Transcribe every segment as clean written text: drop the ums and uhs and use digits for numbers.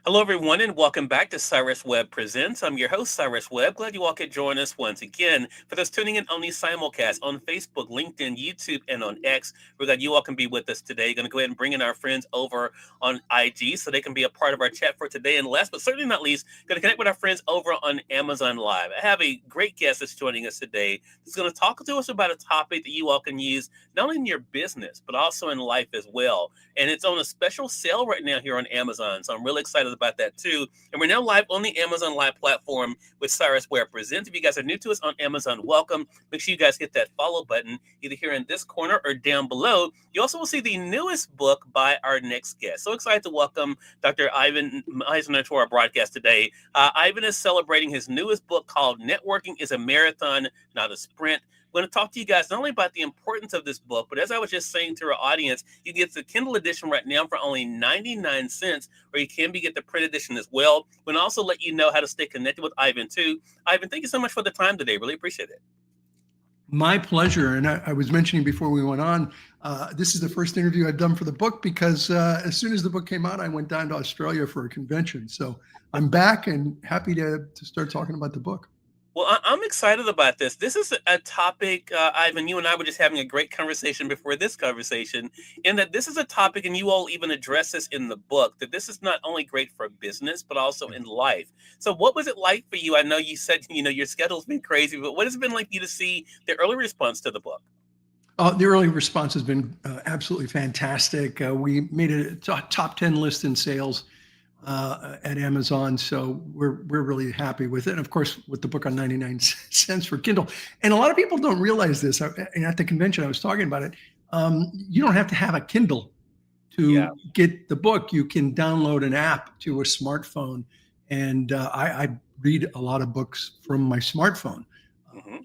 Hello, everyone, and welcome back to Cyrus Webb Presents. I'm your host, Cyrus Webb. Glad you all could join us once again. For those tuning in on the simulcast on Facebook, LinkedIn, YouTube, and on X, we're glad you all can be with us today. Going to go ahead and bring in our friends over on IG so they can be a part of our chat for today. And last but certainly not least, going to connect with our friends over on Amazon Live. I have a great guest that's joining us today. That's going to talk to us about a topic that you all can use not only in your business, but also in life as well. And it's on a special sale right now here on Amazon. So I'm really excited about that too. And we're now live on the Amazon Live platform with Cyrus Webb Presents. If you guys are new to us on Amazon, welcome. Make sure you guys hit that follow button either here in this corner or down below. You also will see the newest book by our next guest. So excited to welcome Dr. Ivan Misner to our broadcast today. Ivan is celebrating his newest book called Networking is a Marathon, Not a Sprint. I'm going to talk to you guys not only about the importance of this book, but as I was just saying to our audience, you get the Kindle edition right now for only 99 cents, or you can get the print edition as well. We're going to also let you know how to stay connected with Ivan too. Ivan, thank you so much for the time today. Really appreciate it. My pleasure. And I was mentioning before we went on, this is the first interview I've done for the book because as soon as the book came out, I went down to Australia for a convention. So I'm back and happy to start talking about the book. Well, I'm excited about this. This is a topic, Ivan, you and I were just having a great conversation before this conversation, in that this is a topic, and you all even address this in the book, that this is not only great for business, but also in life. So what was it like for you? I know you said, your schedule's been crazy, but what has it been like for you to see the early response to the book? The early response has been absolutely fantastic. We made a top 10 list in sales at Amazon. So we're really happy with it. And of course, with the book on 99 cents for Kindle. And a lot of people don't realize this. And at the convention, I was talking about it. You don't have to have a Kindle to get the book. You can download an app to a smartphone. And I read a lot of books from my smartphone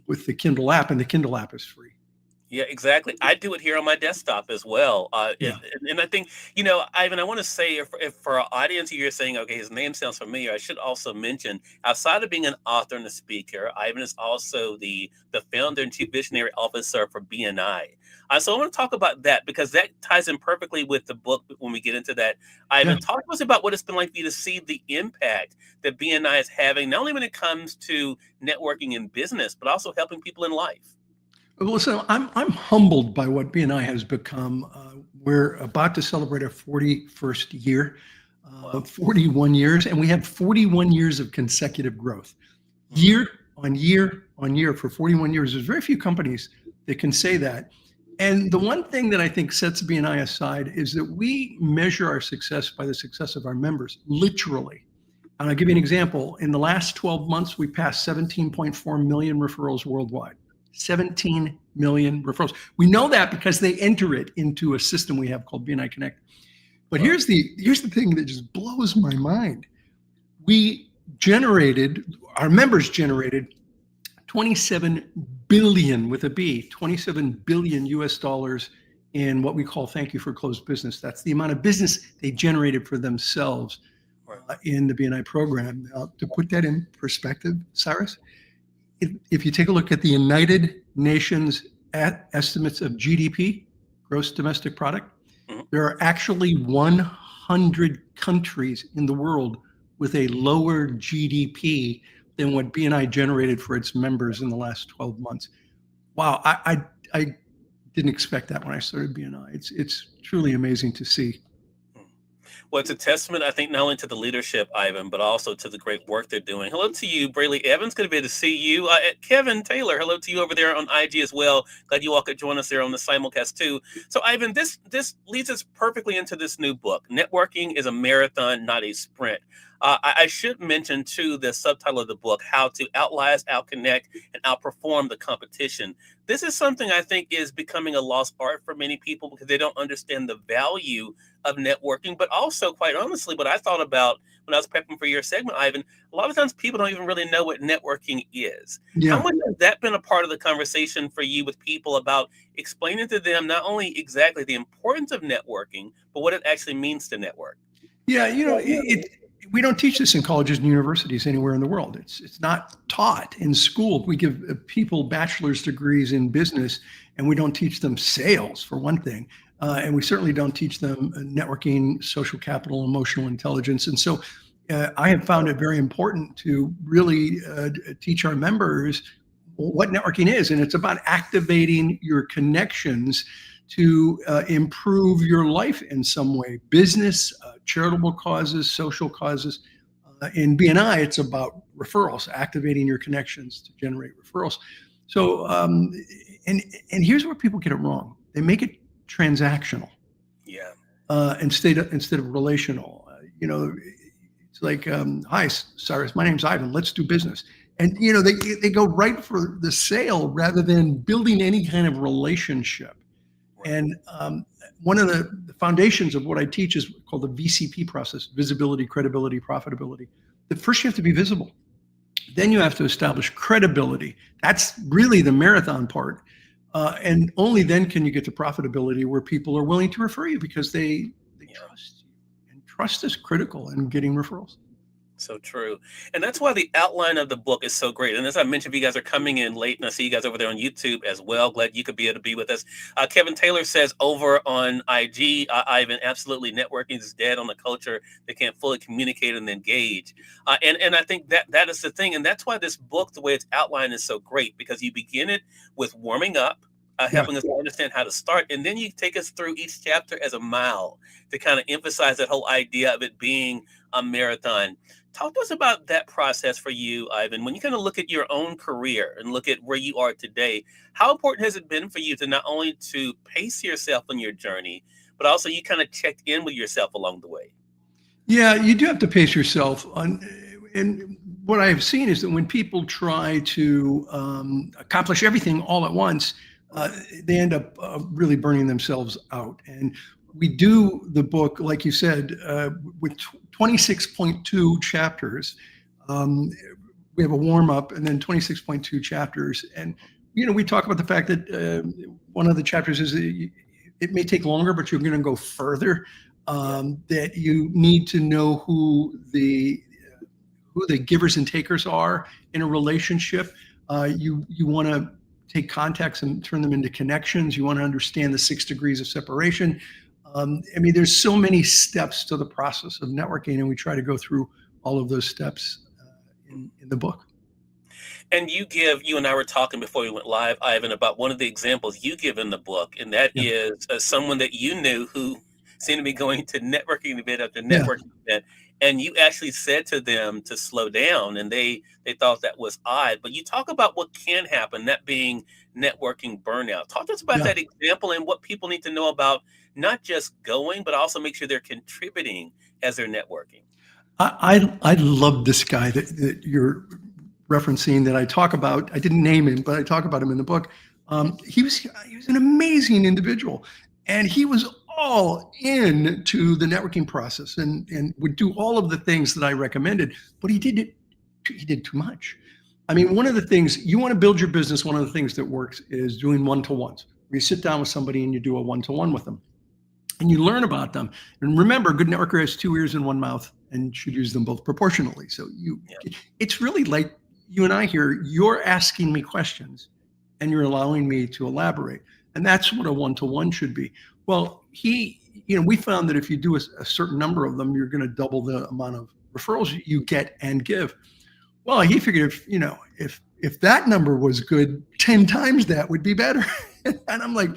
with the Kindle app, and the Kindle app is free. Yeah, exactly. I do it here on my desktop as well. And I think, Ivan, I want to say if for our audience, you're saying, okay, his name sounds familiar, I should also mention, outside of being an author and a speaker, Ivan is also the founder and chief visionary officer for BNI. So I want to talk about that because that ties in perfectly with the book when we get into that. Ivan, talk to us about what it's been like for you to see the impact that BNI is having, not only when it comes to networking in business, but also helping people in life. Well, so I'm humbled by what BNI has become. We're about to celebrate our 41st year, 41 years, and we had 41 years of consecutive growth. Year on year on year for 41 years. There's very few companies that can say that. And the one thing that I think sets BNI aside is that we measure our success by the success of our members, literally. And I'll give you an example. In the last 12 months, we passed 17.4 million referrals worldwide. 17 million referrals. We know that because they enter it into a system we have called BNI Connect. But here's the thing that just blows my mind. Our members generated 27 billion with a B, 27 billion US dollars in what we call thank you for closed business. That's the amount of business they generated for themselves in the BNI program. Now, to put that in perspective, Cyrus, if you take a look at the United Nations estimates of GDP, gross domestic product, there are actually 100 countries in the world with a lower GDP than what BNI generated for its members in the last 12 months. Wow, I didn't expect that when I started BNI. It's truly amazing to see. Well, it's a testament, I think, not only to the leadership, Ivan, but also to the great work they're doing. Hello to you, Brayley Evans. Good to be able to see you. Kevin Taylor, hello to you over there on IG as well. Glad you all could join us there on the simulcast too. So, Ivan, this leads us perfectly into this new book. Networking is a marathon, not a sprint. I should mention, too, the subtitle of the book, How to Outlast, Outconnect, and Outperform the Competition. This is something I think is becoming a lost art for many people because they don't understand the value of networking. But also, quite honestly, what I thought about when I was prepping for your segment, Ivan, a lot of times people don't even really know what networking is. Yeah. How much has that been a part of the conversation for you with people about explaining to them not only exactly the importance of networking, but what it actually means to network? Yeah, we don't teach this in colleges and universities anywhere in the world. It's not taught in school. We give people bachelor's degrees in business, and we don't teach them sales, for one thing. And we certainly don't teach them networking, social capital, emotional intelligence. And so I have found it very important to really teach our members what networking is. And it's about activating your connections to improve your life in some way, business, charitable causes, social causes. In BNI, it's about referrals, activating your connections to generate referrals. So, and here's where people get it wrong. They make it transactional, Yeah. instead of relational. It's like, hi, Cyrus, my name's Ivan. Let's do business. And they go right for the sale rather than building any kind of relationship. Right. And one of the foundations of what I teach is called the VCP process: visibility, credibility, profitability. The first, you have to be visible. Then you have to establish credibility. That's really the marathon part. And only then can you get to profitability, where people are willing to refer you because they trust you. And trust is critical in getting referrals. So true. And that's why the outline of the book is so great. And as I mentioned, if you guys are coming in late, and I see you guys over there on YouTube as well, glad you could be able to be with us. Kevin Taylor says over on IG, Ivan, absolutely, networking is dead on the culture. They can't fully communicate and engage. And I think that is the thing. And that's why this book, the way it's outlined, is so great, because you begin it with warming up, helping us understand how to start. And then you take us through each chapter as a mile to kind of emphasize that whole idea of it being a marathon. Talk to us about that process for you, Ivan. When you kind of look at your own career and look at where you are today, how important has it been for you to not only to pace yourself on your journey, but also you kind of checked in with yourself along the way? Yeah, you do have to pace yourself. And what I've seen is that when people try to accomplish everything all at once, they end up really burning themselves out. And we do the book, like you said, with 26.2 chapters. We have a warm up and then 26.2 chapters. And, we talk about the fact that one of the chapters is it may take longer, but you're going to go further. That you need to know who the givers and takers are in a relationship. You want to take contacts and turn them into connections. You want to understand the 6 degrees of separation. There's so many steps to the process of networking, and we try to go through all of those steps in the book. And you and I were talking before we went live, Ivan, about one of the examples you give in the book, and that is someone that you knew who seemed to be going to networking event after networking event, and you actually said to them to slow down, and they thought that was odd. But you talk about what can happen, that being networking burnout. Talk to us about that example and what people need to know about not just going, but also make sure they're contributing as they're networking. I love this guy that you're referencing, that I talk about. I didn't name him, but I talk about him in the book. He was an amazing individual, and he was all into the networking process and would do all of the things that I recommended, but he did too much. One of the things you want to build your business, one of the things that works is doing one-to-ones, where you sit down with somebody and you do a one-to-one with them and you learn about them. And remember, a good networker has 2 ears and 1 mouth and should use them both proportionally. So it's really like you and I here. You're asking me questions and you're allowing me to elaborate. And that's what a one-to-one should be. Well, we found that if you do a certain number of them, you're going to double the amount of referrals you get and give. Well, he figured if that number was good, 10 times that would be better. And I'm like,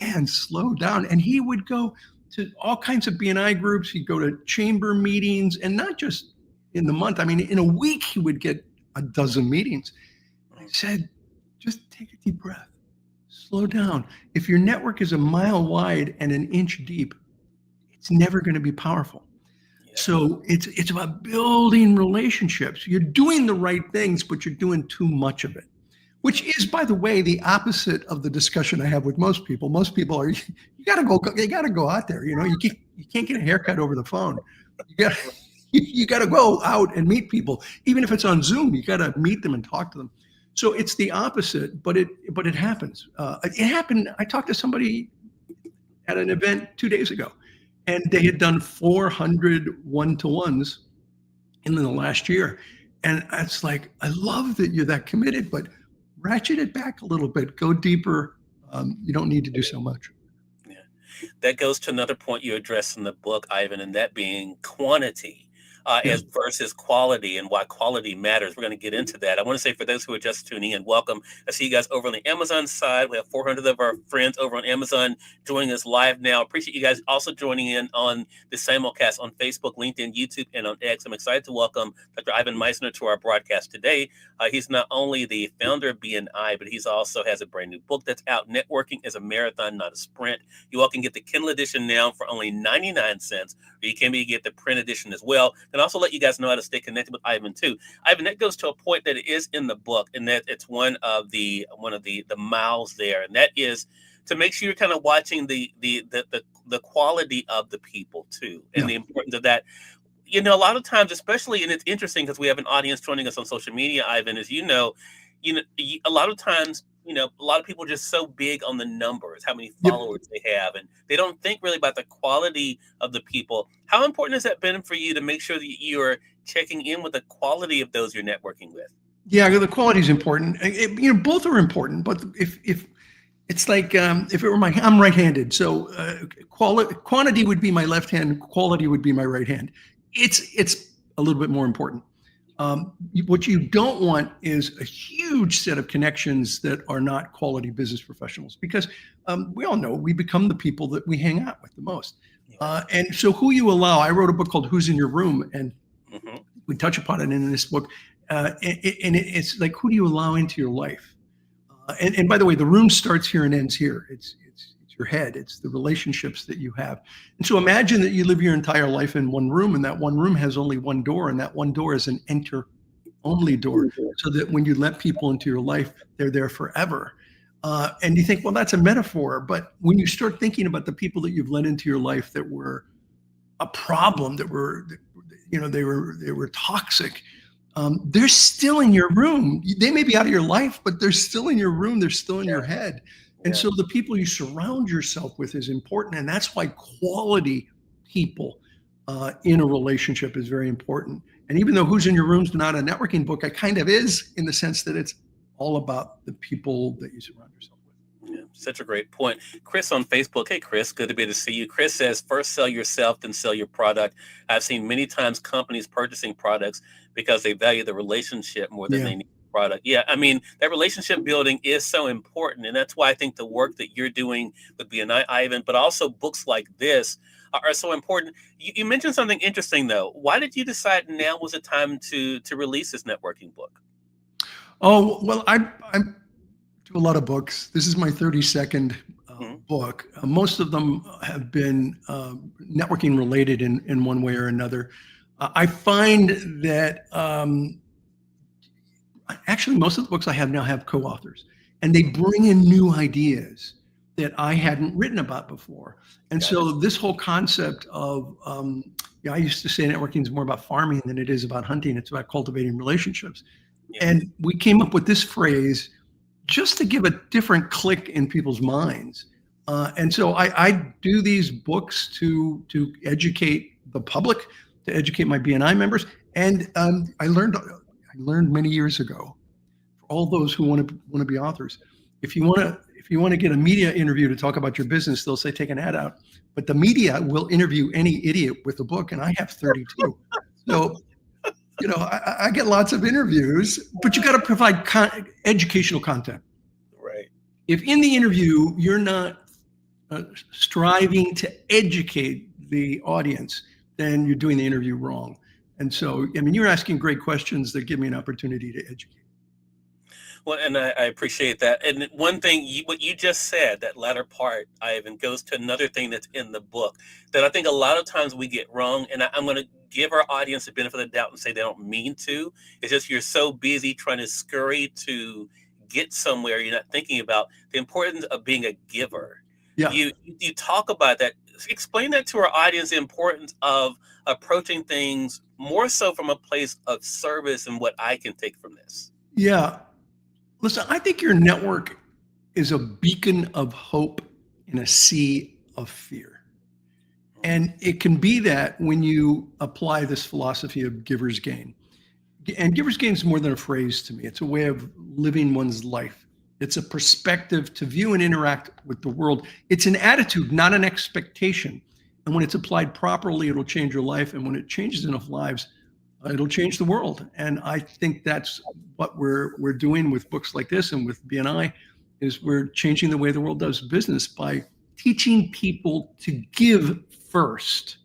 man, slow down. And he would go to all kinds of BNI groups. He'd go to chamber meetings, and not just in the month. In a week, he would get a dozen meetings. I said, just take a deep breath. Slow down. If your network is a mile wide and an inch deep, it's never going to be powerful. Yeah. So it's about building relationships. You're doing the right things, but you're doing too much of it, which is, by the way, the opposite of the discussion I have with most people. Most people are, you got to go out there. You can't get a haircut over the phone. You got to go out and meet people, even if it's on Zoom. You got to meet them and talk to them. So it's the opposite, but it happens. It happened. I talked to somebody at an event 2 days ago, and they had done 400 one-to-ones in the last year. And it's like, I love that you're that committed, but ratchet it back a little bit, go deeper. You don't need to do so much. Yeah. That goes to another point you address in the book, Ivan, and that being quantity. Yeah. As versus quality and why quality matters. We're going to get into that. I want to say for those who are just tuning in, welcome. I see you guys over on the Amazon side. We have 400 of our friends over on Amazon joining us live now. Appreciate you guys also joining in on the simulcast on Facebook, LinkedIn, YouTube, and on X. I'm excited to welcome Dr. Ivan Misner to our broadcast today. He's not only the founder of BNI, but he's also has a brand new book that's out. Networking is a marathon, not a sprint. You all can get the Kindle edition now for only 99 cents, or you can get the print edition as well. And also let you guys know how to stay connected with Ivan too. Ivan, that goes to a point that it is in the book, and that it's one of the miles there, and that is to make sure you're kind of watching the quality of the people too, and the importance of that. A lot of times, especially, and it's interesting because we have an audience joining us on social media, Ivan, as a lot of times, a lot of people are just so big on the numbers, how many followers they have, and they don't think really about the quality of the people. How important has that been for you to make sure that you're checking in with the quality of those you're networking with? Yeah, the quality is important. Both are important, but if it's like if it were I'm right-handed, so quantity would be my left hand, quality would be my right hand. It's a little bit more important. What you don't want is a huge set of connections that are not quality business professionals, because we all know we become the people that we hang out with the most. And so who you allow, I wrote a book called Who's in Your Room, and we touch upon it in this book. And it's like, who do you allow into your life? And by the way, the room starts here and ends here. It's your head. It's the relationships that you have. And so imagine that you live your entire life in one room, and that one room has only one door, and that one door is an enter-only door, so that when you let people into your life, they're there forever. And you think, well, that's a metaphor. But when you start thinking about the people that you've let into your life that were a problem, they were toxic, they're still in your room. They may be out of your life, but they're still in your room. They're still in your head. And so the people you surround yourself with is important. And that's why quality people in a relationship is very important. And even though Who's in Your Room is not a networking book, it kind of is, in the sense that it's all about the people that you surround yourself with. Yeah, such a great point. Chris on Facebook. Hey, Chris, good to be able to see you. Chris says, first sell yourself, then sell your product. I've seen many times companies purchasing products because they value the relationship more than they need product. Yeah, I mean, that relationship building is so important. And that's why I think the work that you're doing with BNI, Ivan, but also books like this are so important. You mentioned something interesting, though. Why did you decide now was the time to release this networking book? Oh, well, I do a lot of books. This is my 32nd book. Most of them have been networking related in one way or another. I find that actually most of the books I have now have co-authors, and they bring in new ideas that I hadn't written about before. And so this whole concept of, I used to say networking is more about farming than it is about hunting. It's about cultivating relationships. And we came up with this phrase just to give a different click in people's minds. And so I do these books to educate the public, to educate my BNI members. And I learned many years ago, for all those who want to be authors, if you want to get a media interview to talk about your business, they'll say take an ad out, but the media will interview any idiot with a book, and I have 32. So, I get lots of interviews, but you got to provide educational content. Right. If in the interview you're not striving to educate the audience, then you're doing the interview wrong. And so, you're asking great questions that give me an opportunity to educate. Well, and I appreciate that. And one thing, what you just said, that latter part, Ivan, goes to another thing that's in the book that I think a lot of times we get wrong. And I'm going to give our audience the benefit of the doubt and say they don't mean to. It's just you're so busy trying to scurry to get somewhere, you're not thinking about the importance of being a giver. Yeah. You talk about that. Explain that to our audience, the importance of approaching things more so from a place of service and what I can take from this. Yeah. Listen, I think your network is a beacon of hope in a sea of fear. And it can be that when you apply this philosophy of giver's gain. And giver's gain is more than a phrase to me. It's a way of living one's life. It's a perspective to view and interact with the world. It's an attitude, not an expectation. And when it's applied properly, it'll change your life. And when it changes enough lives, it'll change the world. And I think that's what we're doing with books like this and with BNI, is we're changing the way the world does business by teaching people to give first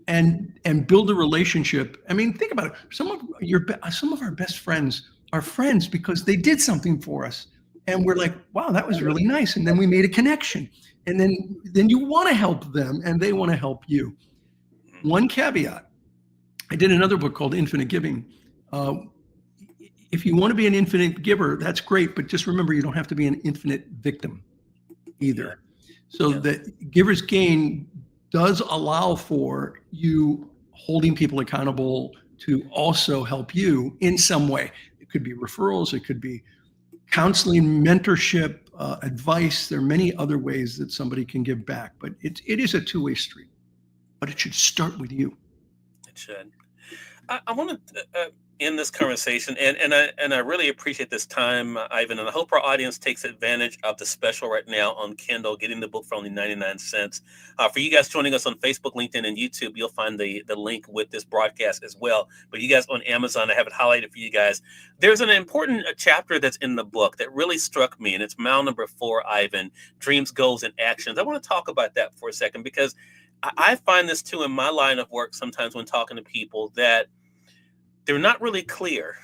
and build a relationship. I mean, think about it. Some of our best friends are friends because they did something for us. And we're like, wow, that was really nice. And then we made a connection. And then you want to help them and they want to help you. One caveat. I did another book called Infinite Giving. If you want to be an infinite giver, that's great. But just remember, you don't have to be an infinite victim either. So that giver's gain does allow for you holding people accountable to also help you in some way. It could be referrals. It could be counseling, mentorship, advice. There are many other ways that somebody can give back, but it is a two-way street, but it should start with you. It should. I want to end this conversation, and I really appreciate this time, Ivan, and I hope our audience takes advantage of the special right now on Kindle, getting the book for only 99 cents. For you guys joining us on Facebook, LinkedIn, and YouTube, you'll find the link with this broadcast as well. But you guys on Amazon, I have it highlighted for you guys. There's an important chapter that's in the book that really struck me, and it's mile number 4, Ivan, Dreams, Goals, and Actions. I want to talk about that for a second, because I find this too in my line of work sometimes when talking to people, that they're not really clear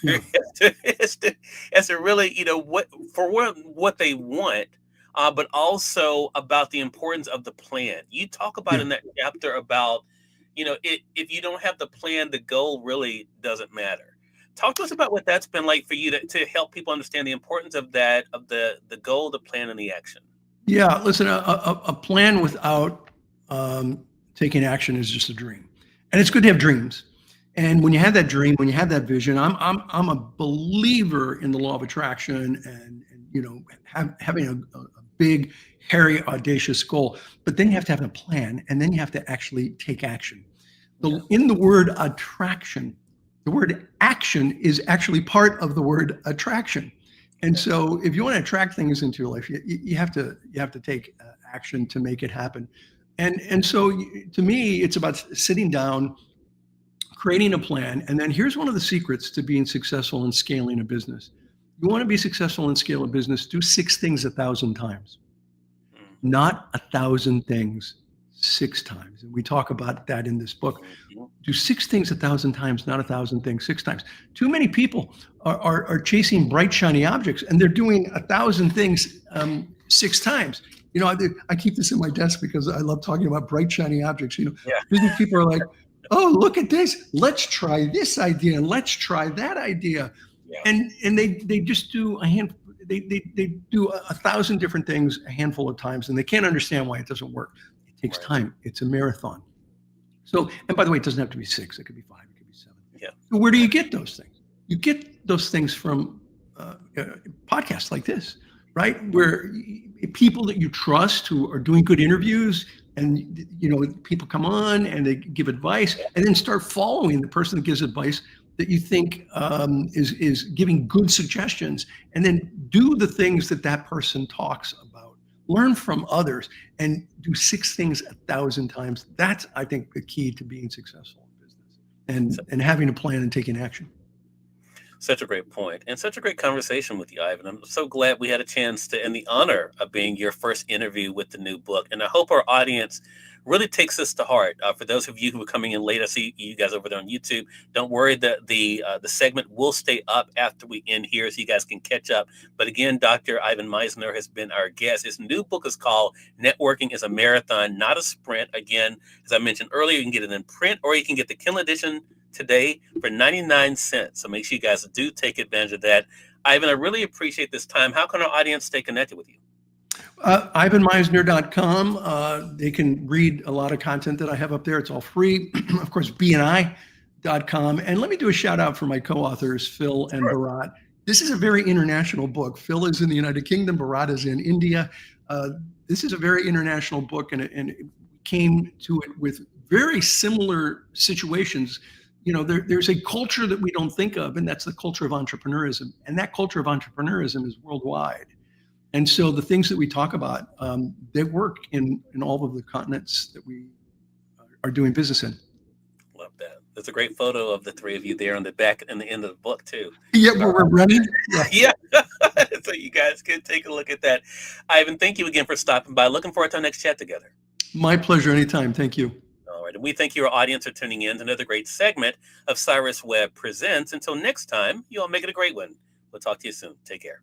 as to really, what they want, but also about the importance of the plan. You talk about in that chapter about, if you don't have the plan, the goal really doesn't matter. Talk to us about what that's been like for you to help people understand the importance of that, of the goal, the plan, and the action. Yeah, listen, a plan without taking action is just a dream, and it's good to have dreams. And when you have that dream, when you have that vision, I'm a believer in the law of attraction and having a big, hairy, audacious goal. But then you have to have a plan, and then you have to actually take action. In the word attraction, the word action is actually part of the word attraction. And so, if you want to attract things into your life, you have to take action to make it happen. And so, to me, it's about sitting down, creating a plan. And then here's one of the secrets to being successful in scaling a business. You want to be successful and scale a business, do 6 things 1,000 times, not 1,000 things 6 times. And we talk about that in this book. Do 6 things 1,000 times, not 1,000 things 6 times. Too many people are chasing bright, shiny objects, and they're doing 1,000 things 6 times. I keep this in my desk because I love talking about bright, shiny objects. Business people are like, oh, look at this. Let's try this idea and let's try that idea. Yeah. And they just do a handful. They do 1,000 different things a handful of times, and they can't understand why it doesn't work. It takes time. It's a marathon. So, and by the way, it doesn't have to be 6. It could be 5. It could be 7. Yeah. So where do you get those things? You get those things from podcasts like this, right? Where people that you trust who are doing good interviews, and people come on and they give advice, and then start following the person that gives advice that you think is giving good suggestions, and then do the things that person talks about. Learn from others and do 6 things 1,000 times. That's, I think, the key to being successful in business and having a plan and taking action. Such a great point, and such a great conversation with you, Ivan. I'm so glad we had a chance to, and the honor of being your first interview with the new book. And I hope our audience really takes this to heart. For those of you who are coming in late, I see you guys over there on YouTube. Don't worry, the segment will stay up after we end here, so you guys can catch up. But again, Dr. Ivan Misner has been our guest. His new book is called Networking is a Marathon, Not a Sprint. Again, as I mentioned earlier, you can get it in print, or you can get the Kindle edition today for 99 cents. So make sure you guys do take advantage of that. Ivan, I really appreciate this time. How can our audience stay connected with you? IvanMisner.com. They can read a lot of content that I have up there. It's all free. Of course, BNI.com. And let me do a shout out for my co-authors, Phil and Bharat. This is a very international book. Phil is in the United Kingdom. Bharat is in India. This is a very international book, and it came to it with very similar situations. there's a culture that we don't think of, and that's the culture of entrepreneurism. And that culture of entrepreneurism is worldwide. And so the things that we talk about, they work in all of the continents that we are doing business in. Love that. There's a great photo of the three of you there on the back and the end of the book too. Yeah, where we're running. Yeah. So you guys can take a look at that. Ivan, thank you again for stopping by. Looking forward to our next chat together. My pleasure. Anytime. Thank you. All right. And we thank your audience for tuning in to another great segment of Cyrus Webb Presents. Until next time, you all make it a great one. We'll talk to you soon. Take care.